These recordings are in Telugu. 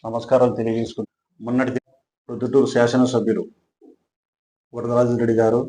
నమస్కారం తెలియజేసుకుంటాం. మొన్నటి ప్రొద్దుటూరు శాసనసభ్యులు వరదరాజరెడ్డి గారు,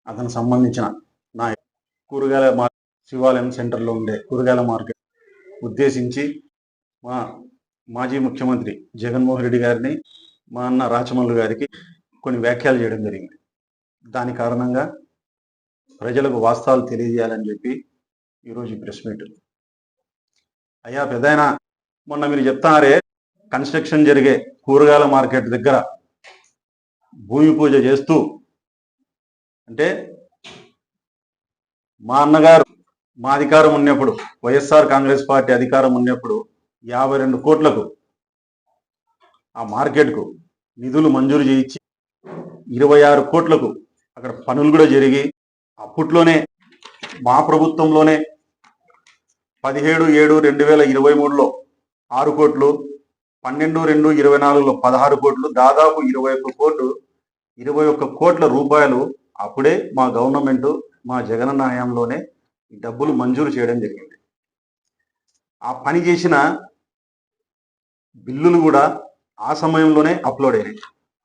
అతనికి సంబంధించిన కూరగాయల శివాలయం సెంటర్లో ఉండే కూరగాయల మార్కెట్ ఉద్దేశించి మా మాజీ ముఖ్యమంత్రి జగన్మోహన్ రెడ్డి గారిని, మా అన్న రాచమల్లు గారికి కొన్ని వ్యాఖ్యలు చేయడం జరిగింది. దాని కారణంగా ప్రజలకు వాస్తవాలు తెలియజేయాలని చెప్పి ఈరోజు ప్రెస్ మీట్. అయ్యా పెద్దాయన, మొన్న మీరు చెప్తారే కన్స్ట్రక్షన్ జరిగే కూరగాయల మార్కెట్ దగ్గర భూమి పూజ చేస్తూ, అంటే మా అన్నగారు మా అధికారం ఉన్నప్పుడు, వైఎస్ఆర్ కాంగ్రెస్ పార్టీ అధికారం ఉన్నప్పుడు 52 కోట్లకు ఆ మార్కెట్కు నిధులు మంజూరు చేయించి 26 కోట్లకు అక్కడ పనులు కూడా జరిగి, అప్పట్లోనే మా ప్రభుత్వంలోనే 17/7/2023లో 6 కోట్లు, 12/2/24లో 16 కోట్లు, దాదాపు 21 కోట్ల రూపాయలు అప్పుడే మా గవర్నమెంట్, మా జగనన్న హయాంలోనే ఈ డబ్బులు మంజూరు చేయడం జరిగింది. ఆ పని చేసిన బిల్లులు కూడా ఆ సమయంలోనే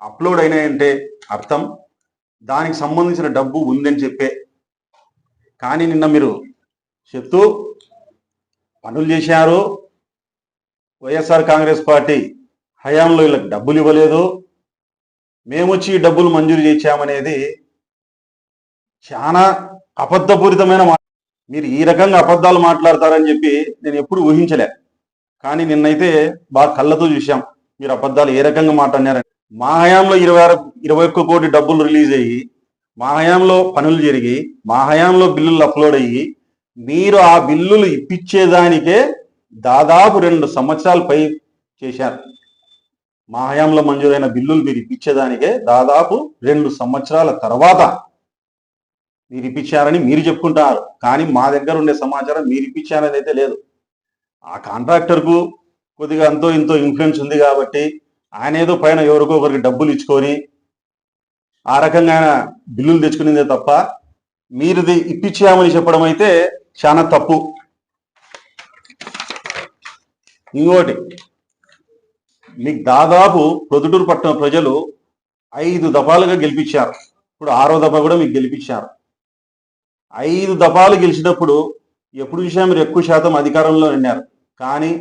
అప్లోడ్ అయినాయంటే అర్థం దానికి సంబంధించిన డబ్బు ఉందని చెప్పే. కానీ నిన్న మీరు చెప్తూ పనులు చేశారు, వైఎస్ఆర్ కాంగ్రెస్ పార్టీ హయాంలో వీళ్ళకి డబ్బులు ఇవ్వలేదు, మేము వచ్చి ఈ డబ్బులు మంజూరు చేశామనేది చాలా అబద్ధపూరితమైన మాట. మీరు ఈ రకంగా అబద్ధాలు మాట్లాడతారని చెప్పి నేను ఎప్పుడు ఊహించలే. కానీ నిన్నైతే బాగా కళ్ళతో చూశాం మీరు అబద్ధాలు ఏ రకంగా మాట్లాడినారని. మా హయాంలో 21 కోటి డబ్బులు రిలీజ్ అయ్యి, మా హయాంలో పనులు జరిగి, మా హయాంలో బిల్లులు అప్లోడ్ అయ్యి, మీరు ఆ బిల్లులు ఇప్పించేదానికే దాదాపు 2 సంవత్సరాలు పై చేశారు. మా హయాంలో మంజూరైన బిల్లులు మీరు ఇప్పించేదానికే దాదాపు 2 సంవత్సరాల తర్వాత మీరు ఇప్పించారని మీరు చెప్పుకుంటారు. కానీ మా దగ్గర ఉండే సమాచారం మీరు ఇప్పించారని అయితే లేదు. ఆ కాంట్రాక్టర్కు కొద్దిగా అంతో ఇంతో ఇన్ఫ్లుయెన్స్ ఉంది కాబట్టి ఆయన ఏదో పైన ఎవరికో ఒకరికి డబ్బులు ఇచ్చుకొని ఆ రకంగా ఆయన బిల్లులు తెచ్చుకునేదే తప్ప మీరుది ఇప్పించామని చెప్పడం అయితే చాలా తప్పు. ఇంకోటి, మీకు దాదాపు ప్రొద్దుటూరు పట్టణ ప్రజలు 5 దఫాలుగా గెలిపించారు. ఇప్పుడు 6వ దఫా కూడా మీకు గెలిపించారు. 5 దఫాలు గెలిచినప్పుడు ఎప్పుడు చూసినా మీరు ఎక్కువ శాతం అధికారంలో ఉన్నారు. కానీ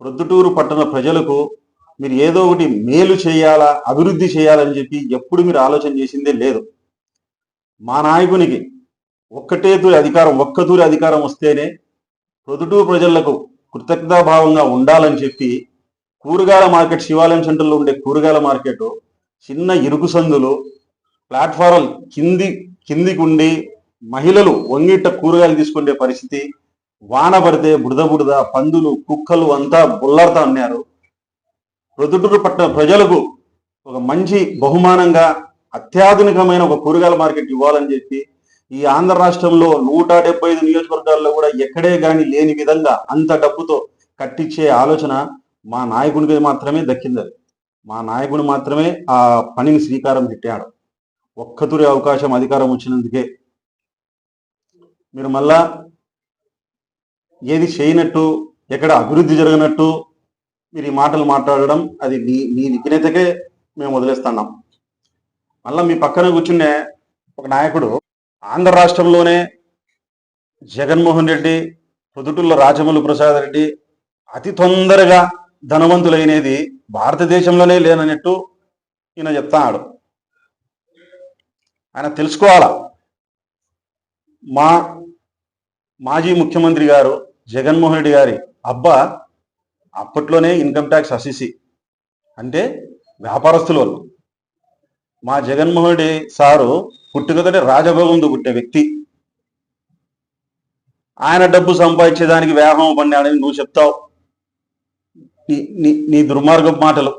ప్రొద్దుటూరు పట్టణ ప్రజలకు మీరు ఏదో ఒకటి మేలు చేయాలా, అభివృద్ధి చేయాలని చెప్పి ఎప్పుడు మీరు ఆలోచన చేసిందే లేదు. మా నాయకునికి ఒక్క తూరి అధికారం వస్తేనే ప్రొద్దుటూరు ప్రజలకు కృతజ్ఞతాభావంగా ఉండాలని చెప్పి కూరగాయల మార్కెట్, శివాలయం సెంటర్లో ఉండే కూరగాయల మార్కెట్ చిన్న ఇరుకు సందులు, ప్లాట్ఫారం కిందికి ఉండి మహిళలు వంగిట్ట కూరగాయలు తీసుకునే పరిస్థితి, వాన పడితే బుడద పందులు, కుక్కలు అంతా బుల్లర్తా ఉన్నారు. ప్రొద్దుటూరు పట్టణ ప్రజలకు ఒక మంచి బహుమానంగా అత్యాధునికమైన ఒక కూరగాయల మార్కెట్ ఇవ్వాలని చెప్పి ఈ ఆంధ్ర రాష్ట్రంలో 175 నియోజకవర్గాల్లో కూడా ఎక్కడే కానీ లేని విధంగా అంత డబ్బుతో కట్టించే ఆలోచన మా నాయకునికి మాత్రమే దక్కింది. మా నాయకుడు మాత్రమే ఆ పనిని శ్రీకారం చుట్టాడు. ఒక్కతూరి అవకాశం అధికారం వచ్చినందుకే మీరు మళ్ళా ఏది చేయనట్టు, ఎక్కడ అభివృద్ధి జరగనట్టు మీరు ఈ మాటలు మాట్లాడడం అది మీ విఘ్నతకే మేము వదిలేస్తున్నాం. మళ్ళీ మీ పక్కన కూర్చునే ఒక నాయకుడు ఆంధ్ర రాష్ట్రంలోనే జగన్మోహన్ రెడ్డి, పొద్దుటూళ్ళ రాచమల్లు ప్రసాద్ రెడ్డి అతి తొందరగా ధనవంతులైనది భారతదేశంలోనే లేనట్టు ఈయన చెప్తాడు. ఆయన తెలుసుకోవాలా. మాజీ ముఖ్యమంత్రి గారు జగన్మోహన్ రెడ్డి గారి అబ్బా అప్పట్లోనే ఇన్కమ్ ట్యాక్స్ అసిసి, అంటే వ్యాపారస్తుల వాళ్ళు. మా జగన్మోహన్ రెడ్డి సారు పుట్టుకతోనే రాజభోగంతో పుట్టే వ్యక్తి. ఆయన డబ్బు సంపాదించేదానికి వ్యాహం పడినాడని నువ్వు చెప్తావు. నీ దుర్మార్గపు మాటలు.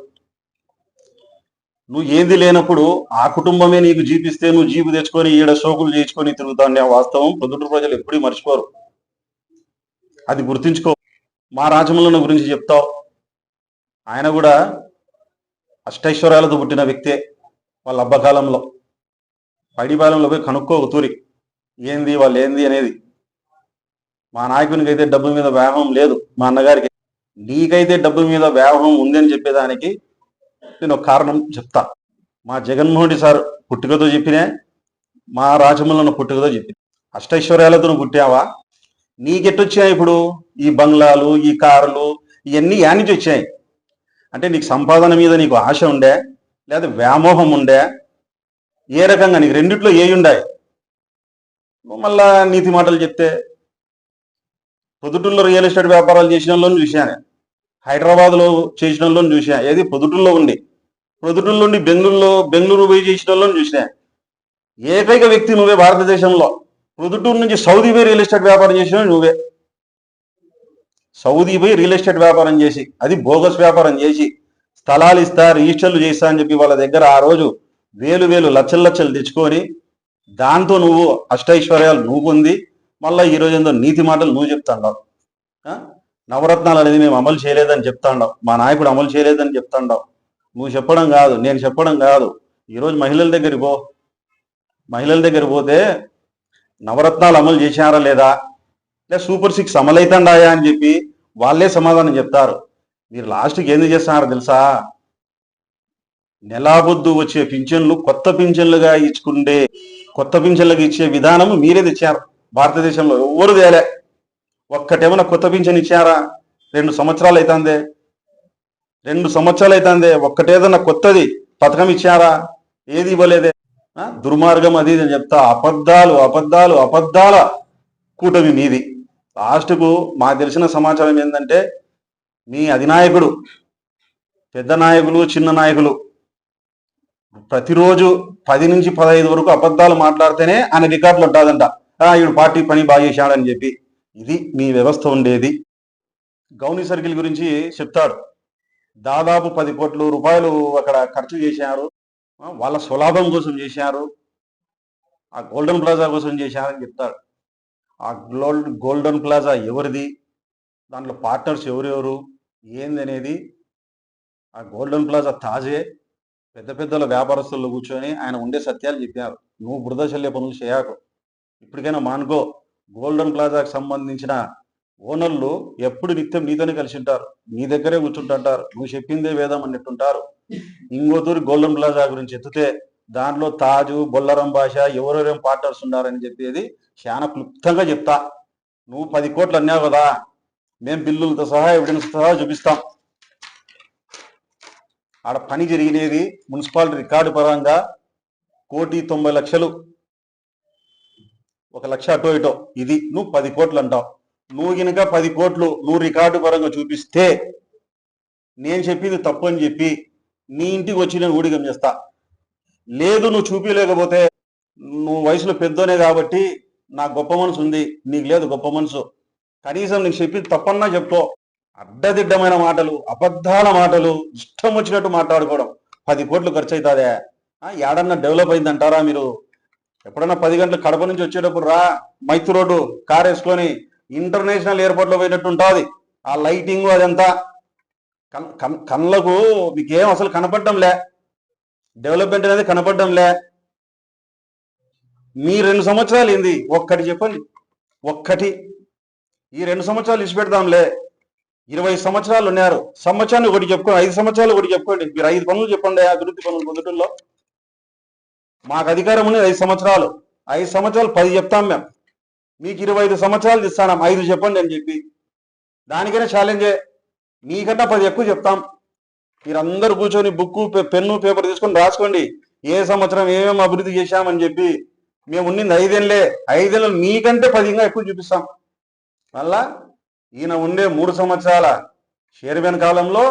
నువ్వు ఏది లేనప్పుడు ఆ కుటుంబమే నీకు జీపిస్తే నువ్వు జీపు తెచ్చుకొని ఈడ షోకులు చేయించుకొని తిరుగుతావు. వాస్తవం ప్రొద్దుటూరు ప్రజలు ఎప్పుడూ మర్చిపోరు, అది గుర్తుంచుకో. మా రాజమల్లుని గురించి చెప్తావు. ఆయన కూడా అష్టైశ్వర్యాలతో పుట్టిన వ్యక్తే వాళ్ళ అబ్బకాలంలో. పైడిపాలెంలో పోయి కనుక్కో ఒక తూరి ఏంది వాళ్ళు ఏంది అనేది. మా నాయకునికి అయితే డబ్బు మీద వ్యామోహం లేదు, మా అన్నగారికి. నీకైతే డబ్బు మీద వ్యామోహం ఉందని చెప్పేదానికి నేను ఒక కారణం చెప్తా. మా జగన్మోహన్ రెడ్డి సార్ పుట్టుకతో చెప్పినే, మా రాజమౌళి పుట్టుకతో చెప్పి అష్టైశ్వర్యాలతో నువ్వు పుట్టావా? నీకెట్టొచ్చాయి ఇప్పుడు ఈ బంగ్లాలు, ఈ కార్లు, ఇవన్నీ యానించి వచ్చాయి? అంటే నీకు సంపాదన మీద నీకు ఆశ ఉండే, లేదా వ్యామోహం ఉండే? ఏ రకంగా నీకు రెండిట్లో ఏ ఉండాయి? మళ్ళా నీతి మాటలు చెప్తే పొద్దుటూరులో రియల్ ఎస్టేట్ వ్యాపారాలు చేసిన వాళ్ళని చూశాను, హైదరాబాద్లో చేసిన వాళ్ళని చూసా, ఏది పొద్దుటూరులో ఉండి, పొద్దుటూరులో ఉండి బెంగళూరు పోయి చేసిన వాళ్ళని చూసా. ఏకైక వ్యక్తి నువ్వే భారతదేశంలో. పొద్దుటూరు నుంచి సౌదీ పోయి రియల్ ఎస్టేట్ వ్యాపారం చేసిన నువ్వే. సౌదీ పోయి రియల్ ఎస్టేట్ వ్యాపారం చేసి, అది బోగస్ వ్యాపారం చేసి, స్థలాలు ఇస్తా, రిజిస్టర్లు చేస్తా అని చెప్పి వాళ్ళ దగ్గర ఆ రోజు వేలు లక్షలు తెచ్చుకొని, దాంతో నువ్వు అష్టైశ్వర్యాలు నువ్వు పొంది, మళ్ళీ ఈరోజు ఏందో నీతి మాటలు నువ్వు చెప్తాండావు. నవరత్నాలు అనేది మేము అమలు చేయలేదని చెప్తాండావు, మా నాయకుడు అమలు చేయలేదని చెప్తాండావు. నువ్వు చెప్పడం కాదు, నేను చెప్పడం కాదు. ఈరోజు మహిళల దగ్గరికి పోతే నవరత్నాలు అమలు చేశారా లేదా, లేదా సూపర్ 6 అమలైతుండాయా అని చెప్పి వాళ్ళే సమాధానం చెప్తారు. మీరు లాస్ట్కి ఏంది చేస్తున్నారో తెలుసా? నెలాబొద్దు వచ్చే పింఛన్లు కొత్త పింఛన్లుగా ఇచ్చే విధానం మీరే తెచ్చారు. భారతదేశంలో ఎవరు తేలే. ఒక్కటేమన్నా కొత్త పింఛన్ ఇచ్చారా? 2 సంవత్సరాలు అవుతుంది. 2 సంవత్సరాలు అవుతుంది. ఒక్కటేదన్నా కొత్తది పథకం ఇచ్చారా? ఏది ఇవ్వలేదే. దుర్మార్గం అది అని చెప్తా. అబద్ధాల కూటమి మీది. లాస్ట్కు మాకు తెలిసిన సమాచారం ఏంటంటే, మీ అధినాయకుడు, పెద్ద నాయకులు, చిన్న నాయకులు ప్రతిరోజు 10 నుంచి 15 వరకు అబద్ధాలు మాట్లాడితేనే ఆయన రికార్డులు ఉంటుందంట. ఈడు పార్టీ పని బాగా చేశాడని చెప్పి. ఇది మీ వ్యవస్థ ఉండేది. గౌనీ సర్కిల్ గురించి చెప్తాడు. దాదాపు 10 కోట్ల రూపాయలు అక్కడ ఖర్చు చేశారు, వాళ్ళ స్వలాభం కోసం చేశారు, ఆ గోల్డెన్ ప్లాజా కోసం చేశారని చెప్తాడు. ఆ గోల్డెన్ ప్లాజా ఎవరిది, దాంట్లో పార్ట్నర్స్ ఎవరెవరు, ఏంది అనేది, ఆ గోల్డెన్ ప్లాజా తాజే పెద్దల వ్యాపారస్తుల్లో కూర్చొని ఆయన ఉండే సత్యాలు చెప్పారు. నువ్వు బురద చల్లే పనులు చేయకు, ఇప్పటికైనా మానుకో. గోల్డెన్ ప్లాజాకు సంబంధించిన ఓనర్లు ఎప్పుడు నిత్యం నీతోనే కలిసి ఉంటారు, నీ దగ్గరే కూర్చుంటుంటారు, నువ్వు చెప్పిందే వేదం అన్నట్టుంటారు. ఇంకోతూరి గోల్డెన్ ప్లాజా గురించి ఎత్తితే దాంట్లో తాజు, బొల్లరం భాష ఎవరెవరేం పార్ట్నర్స్ ఉన్నారని చెప్పేది చాలా క్లుప్తంగా చెప్తా. నువ్వు 10 కోట్లు అన్నావు కదా, మేము బిల్లులతో సహా ఎవిడెన్స్ సహా చూపిస్తాం. ఆడ పని జరిగినది మున్సిపాలిటీ రికార్డు పరంగా 1,90,00,000, 1 లక్ష అటో ఇటో. ఇది నువ్వు 10 కోట్లు అంటావు. నువ్వు గినక 10 కోట్లు నువ్వు రికార్డు పరంగా చూపిస్తే నేను చెప్పింది తప్పు అని చెప్పి నీ ఇంటికి వచ్చి నేను ఊడిగం చేస్తా. లేదు నువ్వు చూపించలేకపోతే, నువ్వు వయసులో పెద్దోనే కాబట్టి నాకు గొప్ప మనసు ఉంది, నీకు లేదు గొప్ప మనసు, కనీసం నీకు చెప్పింది తప్పన్నా చెప్పుకో. అడ్డదిడ్డమైన మాటలు, అబద్ధాల మాటలు, ఇష్టం వచ్చినట్టు మాట్లాడుకోవడం. 10 కోట్లు ఖర్చు అవుతుందే? ఏడన్నా డెవలప్ అయిందంటారా మీరు? ఎప్పుడన్నా 10 గంటలకు కడప నుంచి వచ్చేటప్పుడు రా, మైత్రి రోడ్డు కార్ వేసుకొని ఇంటర్నేషనల్ ఎయిర్పోర్ట్లో పోయినట్టు ఉంటుంది. ఆ లైటింగ్ అదంతా కళ్ళకు మీకేం అసలు కనపడటంలే. డెవలప్మెంట్ అనేది కనపడటంలే. మీ 2 సంవత్సరాలు ఏంది? ఒక్కటి చెప్పండి, ఒక్కటి. ఈ 2 సంవత్సరాలు ఇచ్చిపెడదాంలే. 20 సంవత్సరాలు ఉన్నారు, సంవత్సరాన్ని ఒకటి చెప్పుకోండి, 5 సంవత్సరాలు ఒకటి చెప్పుకోండి. మీరు 5 పనులు చెప్పండి, అభివృద్ధి పనులు పొందటంలో. మాకు అధికారం ఉన్నది 5 సంవత్సరాలు. 5 సంవత్సరాలు 10 చెప్తాం మేము. మీకు 25 సంవత్సరాలు ఇస్తాం, 5 చెప్పండి అని చెప్పి. దానికైనా ఛాలెంజే. మీకన్నా 10 ఎక్కువ చెప్తాం. మీరందరూ కూర్చొని బుక్కు, పెన్ను, పేపర్ తీసుకొని రాసుకోండి, ఏ సంవత్సరం ఏమేమి అభివృద్ధి చేశామని చెప్పి. మేము ఉన్నింది 5 ఏళ్ళే. 5 ఏళ్ళు మీకంటే 10 ఇంకా ఎక్కువ చూపిస్తాం. మళ్ళా ఈయన ఉండే 3 సంవత్సరాల చైర్మన్ కాలంలో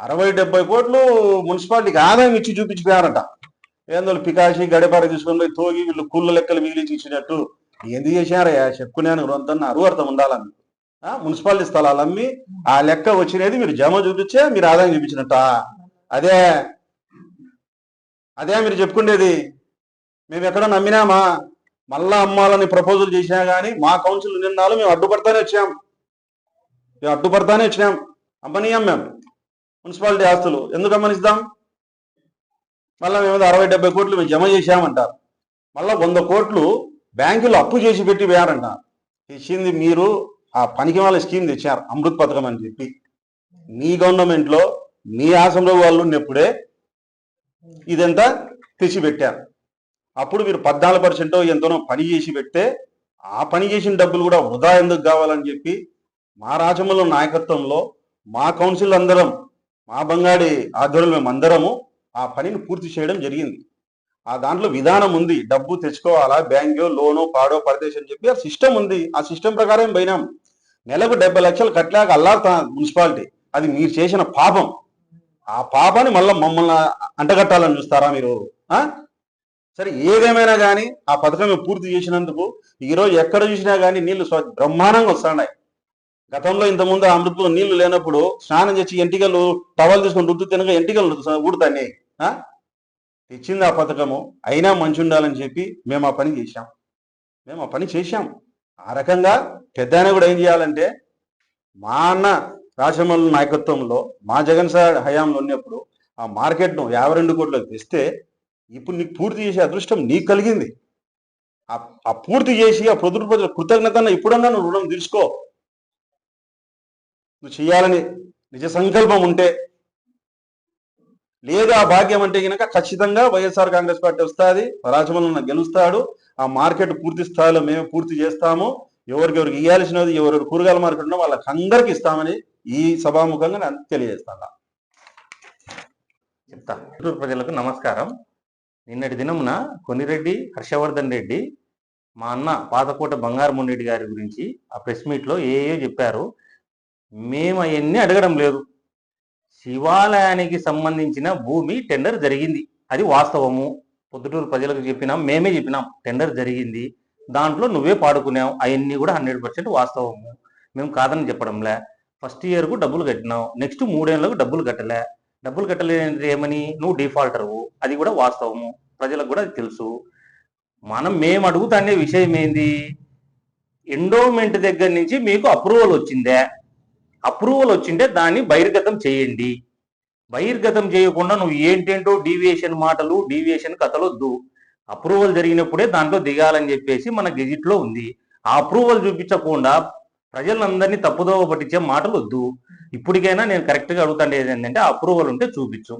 60-70 కోట్లు మున్సిపాలిటీకి ఆదాయం ఇచ్చి చూపించిపోయారట. ఏందో పికాసి గడిపార తీసుకొని పోయి తోగి వీళ్ళు కూళ్ళ లెక్కలు మిగిలించి ఇచ్చినట్టు ఎందుకు చేశారయ్యా? చెప్పుకున్నాను రొంతన్న అర్థం ఉండాలని. మున్సిపాలిటీ స్థలాలు అమ్మి ఆ లెక్క వచ్చినది మీరు జమ చూపించే మీరు ఆదాయం చూపించినట్ట. అదే మీరు చెప్పుకునేది. మేము ఎక్కడ నమ్మినామా? మళ్ళా అమ్మాలని ప్రపోజల్ చేసినా కానీ మా కౌన్సిల్ నిన్నాళ్ళు మేము అడ్డుపడతానే వచ్చినాం. అమ్మనీయం మేము మున్సిపాలిటీ ఆస్తులు ఎందుకు అమ్మనిస్తాం? మళ్ళీ మేము 60-70 కోట్లు మేము జమ చేశామంటారు. మళ్ళా 100 కోట్లు బ్యాంకులు అప్పు చేసి పెట్టి వేయారంట. తెచ్చింది మీరు ఆ పనికి వాళ్ళ స్కీమ్ తెచ్చారు, అమృత్ పథకం అని చెప్పి. మీ గవర్నమెంట్లో మీ ఆసంలో వాళ్ళు ఉన్నప్పుడే ఇదంతా తెచ్చిపెట్టారు. అప్పుడు మీరు 14% ఎంతనో పని చేసి పెడితే ఆ పని చేసిన డబ్బులు కూడా వృధా ఎందుకు కావాలని చెప్పి మా రాజమౌళి నాయకత్వంలో మా కౌన్సిల్ అందరం, మా బంగాడి ఆధ్వర్యంలో మేమందరము ఆ పనిని పూర్తి చేయడం జరిగింది. ఆ దాంట్లో విధానం ఉంది, డబ్బు తెచ్చుకోవాలా, బ్యాంకో లోనో పాడో పరదేశం అని చెప్పి ఆ సిస్టమ్ ఉంది. ఆ సిస్టమ్ ప్రకారం పోయినాం. నెలకు 70 లక్షలు కట్టలేక అల్లాడుతా మున్సిపాలిటీ. అది మీరు చేసిన పాపం. ఆ పాపాన్ని మళ్ళీ మమ్మల్ని అంటగట్టాలని చూస్తారా మీరు? సరే, ఏదేమైనా కానీ ఆ పథకం పూర్తి చేసినందుకు ఈరోజు ఎక్కడ చూసినా కానీ నీళ్లు బ్రహ్మాండంగా వస్తున్నాయి. గతంలో ఇంతకుముందు అమృత్లో నీళ్లు లేనప్పుడు స్నానం చేసి ఎంటికలు టవల్ తీసుకొని రుద్దు తినక ఎంటికలు ఊడుతాయి. తెచ్చింది ఆ పథకము. అయినా మంచి ఉండాలని చెప్పి మేము ఆ పని చేశాం. ఆ రకంగా పెద్ద ఆయన కూడా ఏం చేయాలంటే, మా అన్న రాజమౌళి నాయకత్వంలో మా జగన్ సార్ హయాంలో ఉన్నప్పుడు ఆ మార్కెట్ను 52 కోట్లకు తెస్తే ఇప్పుడు నీకు పూర్తి చేసే అదృష్టం నీకు కలిగింది. ఆ పూర్తి చేసి ఆ ప్రొద్దుటూరు ప్రజల కృతజ్ఞతను ఇప్పుడన్నా నువ్వు రుణం తీర్చుకో. నువ్వు చేయాలని నిజ సంకల్పం ఉంటే. లేదు ఆ భాగ్యం అంటే కనుక ఖచ్చితంగా వైఎస్ఆర్ కాంగ్రెస్ పార్టీ వస్తుంది, రాజమౌళి గెలుస్తాడు. ఆ మార్కెట్ పూర్తి స్థాయిలో మేము పూర్తి చేస్తాము. ఎవరికెవరికి ఇవ్వాల్సినది, ఎవరెవరు కూరగాయల మార్కెట్ ఉన్నో వాళ్ళకి అందరికి ఇస్తామని ఈ సభాముఖంగా నేను తెలియజేస్తాను. చిత్తూరు ప్రజలకు నమస్కారం. నిన్నటి దినమున కొనిరెడ్డి హర్షవర్ధన్ రెడ్డి మా అన్న పాతకోట బంగారమోహన్ రెడ్డి గారి గురించి ఆ ప్రెస్ మీట్లో ఏయో చెప్పారు. మేము అవన్నీ అడగడం లేదు. శివాలయానికి సంబంధించిన భూమి టెండర్ జరిగింది, అది వాస్తవము. పొద్దుటూరు ప్రజలకు చెప్పినాం, మేమే చెప్పినాం టెండర్ జరిగింది, దాంట్లో నువ్వే పాడుకున్నావు, అవన్నీ కూడా 100% వాస్తవము. మేము కాదని చెప్పడంలే. ఫస్ట్ ఇయర్కు డబ్బులు కట్టినావు, నెక్స్ట్ 3 ఏళ్ళకు డబ్బులు కట్టలేదు ఏమని నువ్వు డిఫాల్టర్వు, అది కూడా వాస్తవము. ప్రజలకు కూడా అది తెలుసు. మేము అడుగుతానే విషయం ఏంది, ఎండోమెంట్ దగ్గర నుంచి మీకు అప్రూవల్ వచ్చిందే? అప్రూవల్ వచ్చింటే దాన్ని బహిర్గతం చేయండి. బహిర్గతం చేయకుండా నువ్వు ఏంటేంటో డీవియేషన్ మాటలు, డీవియేషన్ కథలొద్దు. అప్రూవల్ జరిగినప్పుడే దాంట్లో దిగాలని చెప్పేసి మన గెజిట్లో ఉంది. ఆ అప్రూవల్ చూపించకుండా ప్రజలందరినీ తప్పుదోవ పట్టించే మాటలు వద్దు. ఇప్పటికైనా నేను కరెక్ట్గా అడుగుతాండేది ఏంటంటే, అప్రూవల్ ఉంటే చూపించు.